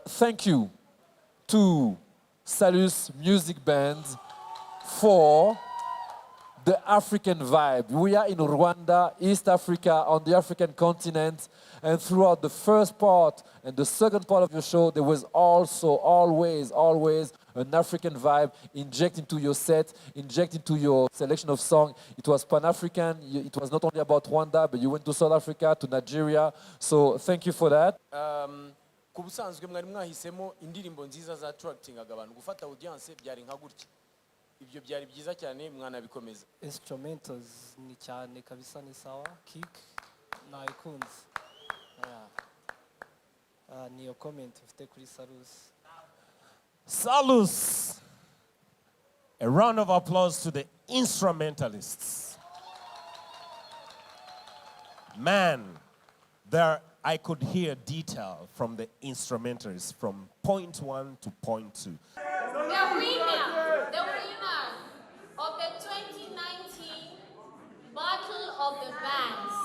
Thank you to Salus Music Band for the African vibe. We are in Rwanda, East Africa, on the African continent, and throughout the first part and the second part of your show, there was also always an African vibe inject into your set, inject into your selection of song. It was Pan-African. It was not only about Rwanda, but you went to South Africa, to Nigeria. So thank you for that. Ku busanzwe mwari mwahisemo indirimbo nziza za attractingaga abantu gufata audience byari nka gutya. Ibyo byari byiza cyane mwanabikomeza. Instrumentals ni cyane kabisa ni sawa. Kick naikunze. Niyo comment ufite kuri Salus. Salus. A round of applause to the instrumentalists. Man, I could hear detail from the instrumentalists from point 1 to point 2. The winner of the 2019 Battle of the Bands